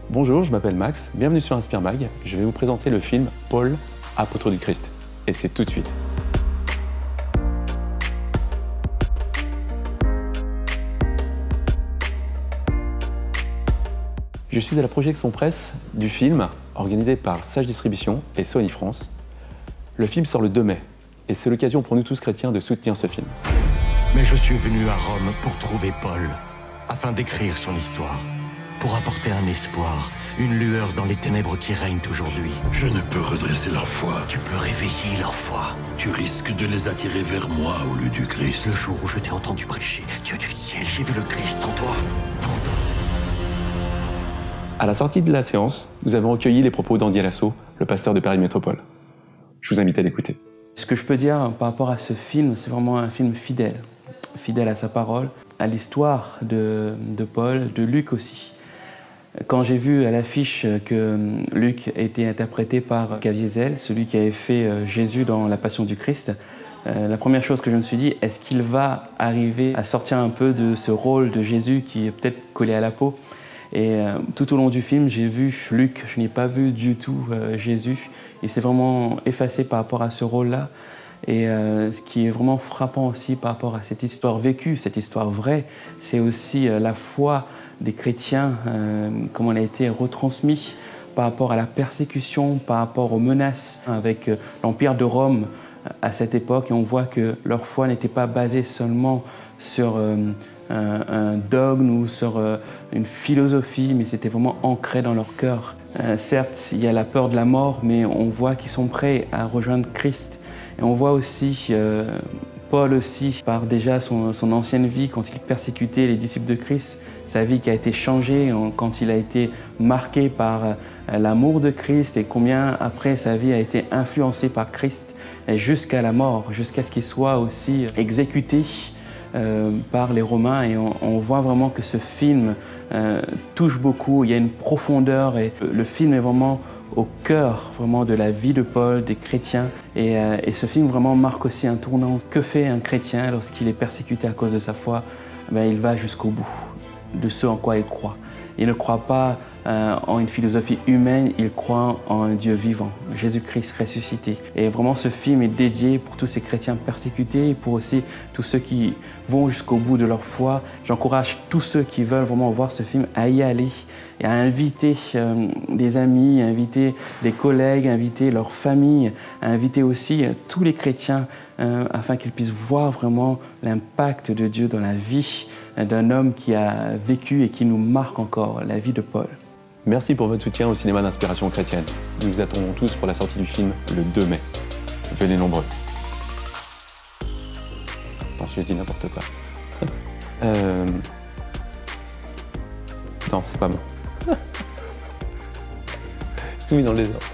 Bonjour, je m'appelle Max, bienvenue sur Inspire Mag. Je vais vous présenter le film Paul, apôtre du Christ. Et c'est tout de suite. Je suis à la projection presse du film, organisé par Sage Distribution et Sony France. Le film sort le 2 mai, et c'est l'occasion pour nous tous chrétiens de soutenir ce film. Mais je suis venu à Rome pour trouver Paul, afin d'écrire son histoire, pour apporter un espoir, une lueur dans les ténèbres qui règnent aujourd'hui. Je ne peux redresser leur foi. Tu peux réveiller leur foi. Tu risques de les attirer vers moi au lieu du Christ. Le jour où je t'ai entendu prêcher, Dieu du ciel, j'ai vu le Christ en toi. À la sortie de la séance, nous avons recueilli les propos d'Andy Alasso, le pasteur de Paris Métropole. Je vous invite à l'écouter. Ce que je peux dire par rapport à ce film, c'est vraiment un film fidèle. Fidèle à sa parole, à l'histoire de Paul, de Luc aussi. Quand j'ai vu à l'affiche que Luc était interprété par Caviezel, celui qui avait fait Jésus dans La Passion du Christ, la première chose que je me suis dit, est-ce qu'il va arriver à sortir un peu de ce rôle de Jésus qui est peut-être collé à la peau? Et tout au long du film, j'ai vu Luc, je n'ai pas vu du tout Jésus. Il s'est vraiment effacé par rapport à ce rôle-là. Et ce qui est vraiment frappant aussi par rapport à cette histoire vécue, cette histoire vraie, c'est aussi la foi des chrétiens, comment elle a été retransmise par rapport à la persécution, par rapport aux menaces avec l'Empire de Rome à cette époque. Et on voit que leur foi n'était pas basée seulement sur un dogme ou sur une philosophie, mais c'était vraiment ancré dans leur cœur. Certes, il y a la peur de la mort, mais on voit qu'ils sont prêts à rejoindre Christ. Et on voit aussi Paul aussi, par déjà son ancienne vie, quand il persécutait les disciples de Christ, sa vie qui a été changée, quand il a été marqué par l'amour de Christ et combien après sa vie a été influencée par Christ jusqu'à la mort, jusqu'à ce qu'il soit aussi exécuté par les Romains. Et on voit vraiment que ce film touche beaucoup, il y a une profondeur et le film est vraiment au cœur vraiment de la vie de Paul, des chrétiens. Et ce film vraiment marque aussi un tournant. Que fait un chrétien lorsqu'il est persécuté à cause de sa foi? Il va jusqu'au bout de ce en quoi il croit. Il ne croit pas en une philosophie humaine, il croit en un Dieu vivant, Jésus-Christ ressuscité. Et vraiment ce film est dédié pour tous ces chrétiens persécutés et pour aussi tous ceux qui vont jusqu'au bout de leur foi. J'encourage tous ceux qui veulent vraiment voir ce film à y aller et à inviter des amis, à inviter des collègues, à inviter leur famille, à inviter aussi tous les chrétiens afin qu'ils puissent voir vraiment l'impact de Dieu dans la vie d'un homme qui a vécu et qui nous marque encore, la vie de Paul. Merci pour votre soutien au cinéma d'inspiration chrétienne. Nous vous attendons tous pour la sortie du film le 2 mai. Venez nombreux. Non, je dis n'importe quoi. Non, c'est pas moi. J'ai tout mis dans le désordre.